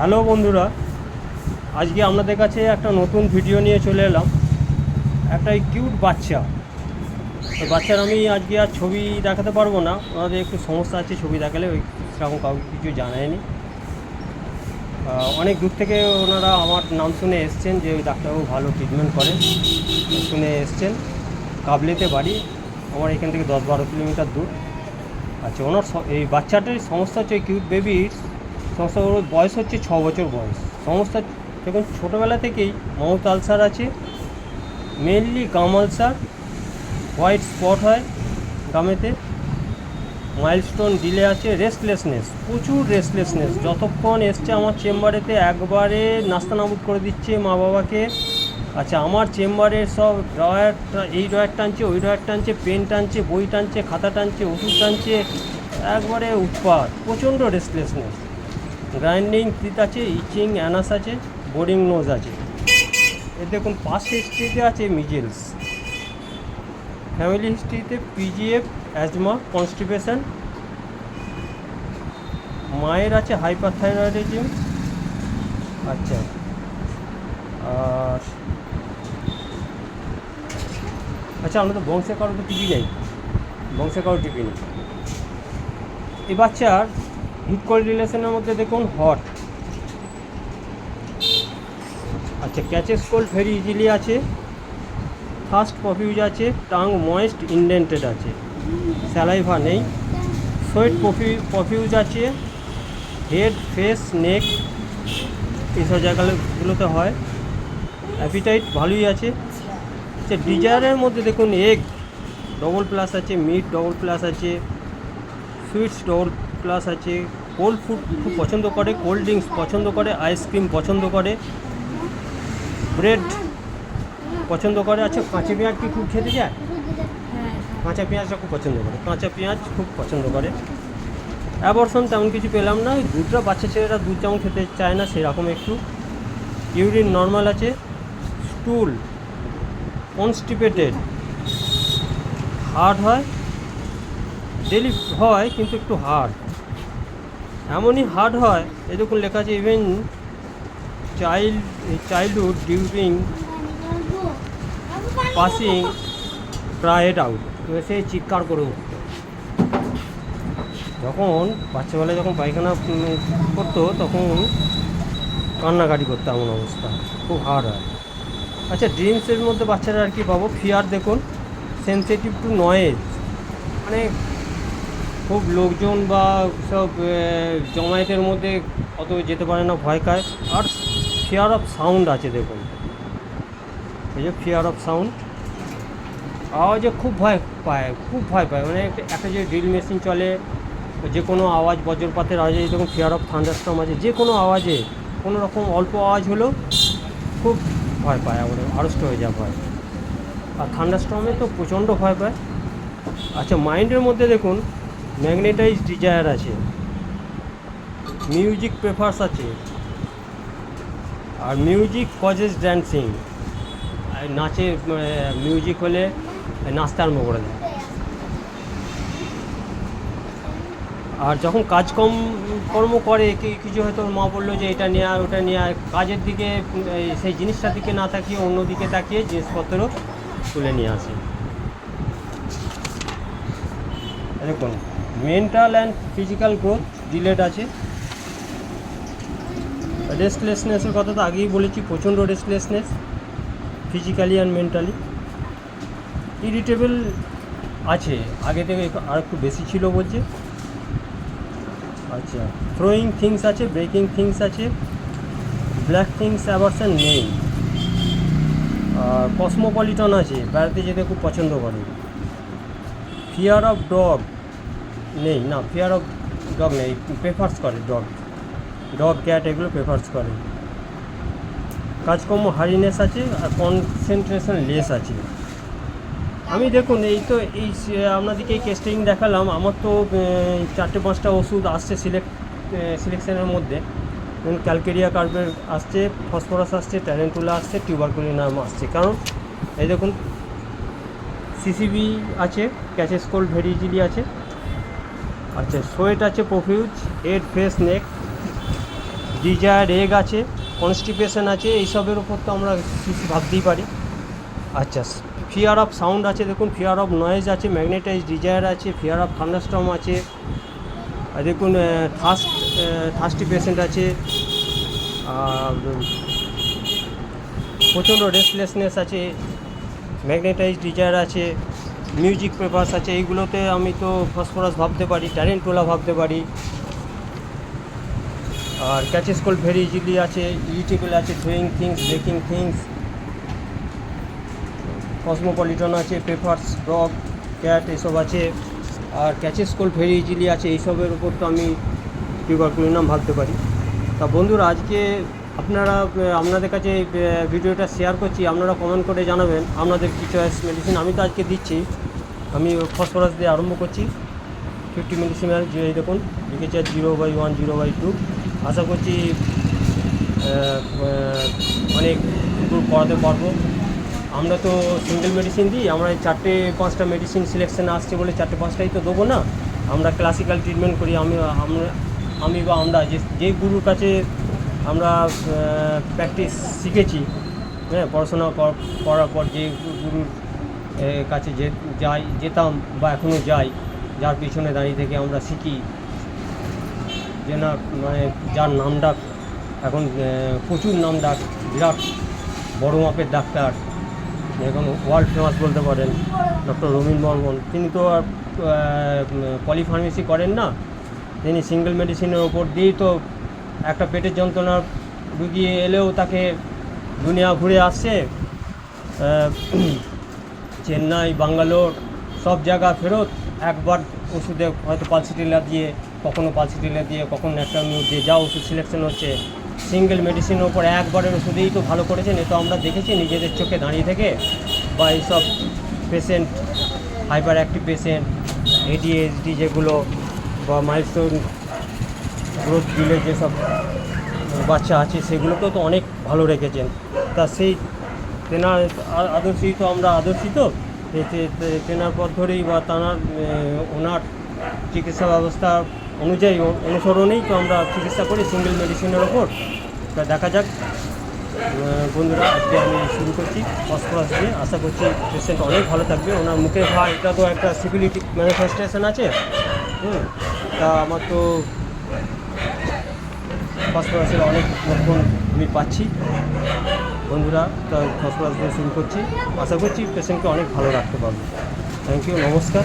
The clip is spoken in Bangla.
হ্যালো বন্ধুরা, আজকে আপনাদের কাছে একটা নতুন ভিডিও নিয়ে চলে এলাম। একটা কিউট বাচ্চা, তো বাচ্চার আমি আজকে আর ছবি দেখাতে পারবো না, ওনাদের একটু সমস্যা আছে, ছবি দেখালে ওই সেরকম কাউকে কিছু জানায়নি। অনেক দূর থেকে ওনারা আমার নাম শুনে এসছেন যে ওই ডাক্তারবাবু ভালো ট্রিটমেন্ট করেন, শুনে এসছেন। কাবলিতে বাড়ি, আমার এখান থেকে 10-12 কিলোমিটার দূর। আচ্ছা, ওনার এই বাচ্চাটার সমস্যা হচ্ছে, এই কিউট বেবির সমস্যা, ওর বয়স হচ্ছে 6 বছর বয়স। সমস্যা দেখুন, ছোটোবেলা থেকেই মাউথ আলসার আছে, মেনলি গাম আলসার, হোয়াইট স্পট হয় গামেতে, মাইলস্টোন ডিলে আছে, রেস্টলেসনেস, প্রচুর রেস্টলেসনেস। যতক্ষণ এসছে আমার চেম্বারেতে একবারে নাস্তানাবুদ করে দিচ্ছে মা বাবাকে। আচ্ছা, আমার চেম্বারের সব ড্রয়ার, এই ড্রয়ার টানছে, ওই ড্রয়ার টানছে, পেন টানছে, বই টানছে, খাতা টানছে, ওষুধ টানছে, একবারে উৎপাত, প্রচণ্ড রেস্টলেসনেস। গ্রাইন্ডিং টিথ আছে, ইচিং অ্যানাস আছে, বোরিং নোজ আছে। এর দেখুন পাস্ট হিস্ট্রিতে আছে মিজেলস, ফ্যামিলি হিস্ট্রিতে পিজিএফ, অ্যাজমা, কনস্টিপেশন, মায়ের আছে হাইপারথাইরয়েডিজম। আচ্ছা, আর আচ্ছা, আমরা তো বংশে কারো তো টিভি নেই, বংশে কারো টিভি নেই। এই বাচ্চার হিট কোল্ড রিলেশনের মধ্যে দেখুন হট। আচ্ছা, ক্যাচেস কোল্ড ভেরি ইজিলি আছে, ফার্স্ট প্রফিউজ আছে, টাং ময়েস্ট ইনডেন্টেড আছে, স্যালাইভা নেই, সোয়েট প্রফিউজ আছে, হেড, ফেস, নেক এইসব জায়গাগুলোতে হয়। অ্যাপিটাইট ভালোই আছে। আচ্ছা, ডিজায়ারের মধ্যে দেখুন এগ ডবল প্লাস আছে, মিট ডবল প্লাস আছে, সুইটস ডবল প্লাস আছে, কোল্ড ফুড খুব পছন্দ করে, কোল্ড ড্রিঙ্কস পছন্দ করে, আইসক্রিম পছন্দ করে, ব্রেড পছন্দ করে। আচ্ছা, কাঁচা পেঁয়াজ কি খুব খেতে যায়? কাঁচা পেঁয়াজটা খুব পছন্দ করে, কাঁচা পেঁয়াজ খুব পছন্দ করে। অ্যাবর্শন তেমন কিছু পেলাম না, ওই দুধটা বাচ্চা ছেলেরা দুধ যেমন খেতে চায় না সেরকম একটু। ইউরিন নর্মাল আছে, স্টুল কনস্টিপেটেড, হার্ড হয়, ডেলি হয় কিন্তু একটু হার্ড, এমনই হার্ড হয়। এই দেখুন লেখা আছে even childhood during passing cried out, সে চিৎকার করে উঠত যখন বাচ্চাবেলায়, যখন পায়খানা করতো তখন কান্নাকাটি করতো, এমন অবস্থা, খুব হার্ড হয়। আচ্ছা, ড্রিমসের মধ্যে বাচ্চারা আর কি পাবো, ফিয়ার দেখুন, সেন্সিটিভ টু নয়েজ, মানে খুব লোকজন বা সব জমায়েতের মধ্যে অত যেতে পারে না, ভয় পায়। আর ফিয়ার অফ সাউন্ড আছে, দেখুন এই যে ফিয়ার অফ সাউন্ড, আওয়াজে খুব ভয় পায়, খুব ভয় পায়। মানে একটা যে ড্রিল মেশিন চলে, যে কোনো আওয়াজ, বজ্রপাতের আওয়াজে, যখন ফিয়ার অফ থান্ডারস্টর্ম আছে, যে কোনো আওয়াজে, কোনো রকম অল্প আওয়াজ হলেও খুব ভয় পায়, আমাদের আড়ষ্ট হয়ে যায় ভয়। আর থান্ডারস্টর্মে তো প্রচণ্ড ভয় পায়। আচ্ছা, মাইন্ডের মধ্যে দেখুন ম্যাগনেটাইজ ডিজায়ার আছে, মিউজিক প্রেফার্স আছে, আর মিউজিক কজেস ড্যান্সিং, নাচে মিউজিক হলে নাচতে আরম্ভ করে দেয়। আর যখন কর্ম করে, কিছু হয়তো মা বললো যে এটা নিয়ে ওটা নিয়ে, কাজের দিকে, সেই জিনিসটার দিকে না তাকিয়ে অন্য দিকে তাকিয়ে জিনিসপত্র তুলে নিয়ে আসে। দেখুন mental and physical growth delayed আছে। রেস্টলেসনেসের কথা তো আগেই বলেছি, প্রচণ্ড restlessness physically and mentally. Irritable আছে, আগে থেকে আর একটু বেশি ছিল বলছে। আচ্ছা, থ্রোয়িং থিংস আছে, ব্রেকিং থিংস আছে, ব্ল্যাক থিংস অ্যাভারশন নেই। আর কসমোপলিটন আছে, বেড়াতে যেতে খুব পছন্দ করে। ফিয়ার অফ ডগ নেই, না ফিয়ার অফ ডগ নেই, প্রেফার্স করে ডগ ক্যাট এগুলো প্রেফার্স করে। কাজকর্ম হারিনেস আছে, আর কনসেন্ট্রেশন লেস আছে। আমি দেখুন এই আপনাদেরকে এই কেসটিং দেখালাম, আমার তো 4-5টা ওষুধ আসছে সিলেকশনের মধ্যে। ক্যালকেরিয়া কার্বের আসছে, ফসফরাস আসছে, ট্যারেন্টুলা আসছে, টিউবারকুলিনাম আসছে। কারণ এই দেখুন সিসিবি আছে, ক্যাচেস কোল্ড ভেরি ইজিলি আছে। আচ্ছা, সোয়েট আছে, প্রফিউজ, হেড, ফেস, নেক, ডিজায়ার এগ আছে, কনস্টিপেশন আছে, এইসবের উপর তো আমরা কিছু ভাবতেই পারি। আচ্ছা, ফিয়ার অফ সাউন্ড আছে, দেখুন ফিয়ার অফ নয়েজ আছে, ম্যাগনেটাইজ ডিজায়ার আছে, ফিয়ার অফ থান্ডারস্টর্ম আছে, আর দেখুন থার্স্টি পেশেন্ট আছে, আর প্রচণ্ড রেস্টলেসনেস আছে, ম্যাগনেটাইজ ডিজায়ার আছে, মিউজিক পেপার্স আছে। এইগুলোতে আমি তো ফসফরাস ভাবতে পারি, ট্যারেন্টুলা ভাবতে পারি, আর ক্যাচেস কোল্ড ভেরি ইজিলি আছে, ইরিটেবল আছে, throwing things, breaking things, Cosmopolitan আছে, পেপার্স, ডগ, ক্যাট এসব আছে, আর ক্যাচেস কোল্ড ভেরি ইজিলি আছে। এইসবের উপর তো আমি টিউবারকুলিনাম ভাবতে পারি। তা বন্ধুরা, আজকে আপনাদের কাছে ভিডিওটা শেয়ার করছি, আপনারা কমেন্ট করে জানাবেন আপনাদের কী চয়েস মেডিসিন। আমি তো আজকে দিচ্ছি, আমি ফসফরাস দিয়ে আরম্ভ করছি 50 মিলিসিমেল, যে এই দেখুন লিখেছে 0/1 0/2। আশা করছি অনেক দূর করাতে পারবো। আমরা তো সিঙ্গেল মেডিসিন দিই, আমরা 4-5টা মেডিসিন সিলেকশন আসছে বলে 4-5টাই তো দেবো না। আমরা ক্লাসিক্যাল ট্রিটমেন্ট করি। আমি বা আমরা যেই গুরুর কাছে আমরা প্র্যাকটিস শিখেছি, হ্যাঁ, পড়াশোনা করার পর যে গুরুর কাছে যেতাম বা এখনও যাই, যার পিছনে দাঁড়িয়ে থেকে আমরা শিখি, যে না মানে যার নামডাক এখন প্রচুর নামডাক, বিরাট বড় মাপের ডাক্তার, এখন ওয়ার্ল্ড ফেমাস বলতে পারেন, ডক্টর রবীন বর্মন। তিনি তো আর পলিফার্মেসি করেন না, তিনি সিঙ্গেল মেডিসিনের ওপর দিয়েই তো একটা পেটের যন্ত্রণার রুগী এলেও তাকে দুনিয়া ঘুরে আসছে, চেন্নাই, ব্যাঙ্গালোর সব জায়গা ফেরত, একবার ওষুধে হয়তো পালসিটিলা দিয়ে, কখনো পালসিটিলা দিয়ে, কখনো ন্যাট্রামিউ দিয়ে যা ওষুধ সিলেকশন হচ্ছে, সিঙ্গেল মেডিসিনের ওপর একবারের ওষুধেই তো ভালো করেছেন। এ তো আমরা দেখেছি নিজেদের চোখে দাঁড়িয়ে থেকে। বা এইসব patient, hyper active patient, ADHD যেগুলো, বা মাইলস্টোন গ্রোথ ডিলে যেসব বাচ্চা আছে, সেগুলোকেও তো অনেক ভালো রেখেছেন। তা সেই তেনার আদর্শই তো আমরা আদর্শিত, তেনার পথ ধরেই বা ওনার চিকিৎসা ব্যবস্থা অনুযায়ী অনুসরণেই তো আমরা চিকিৎসা করি সিঙ্গেল মেডিসিনের ওপর। তা দেখা যাক বন্ধুরা, আজকে আমি শুরু করছি ফসফরাস দিয়ে। আশা করছি পেশেন্ট অনেক ভালো থাকবে। ওনার মুখে ভাই এটা তো একটা সিফিলিটিক ম্যানিফেস্টেশন আছে, তা আমার তো ফসফরাসের অনেক লক্ষণ আমি পাচ্ছি বন্ধুরা। তা ফসফরাস দিয়ে শুরু করছি, আশা করছি পেশেন্টকে অনেক ভালো রাখতে পারবো। থ্যাংক ইউ, নমস্কার।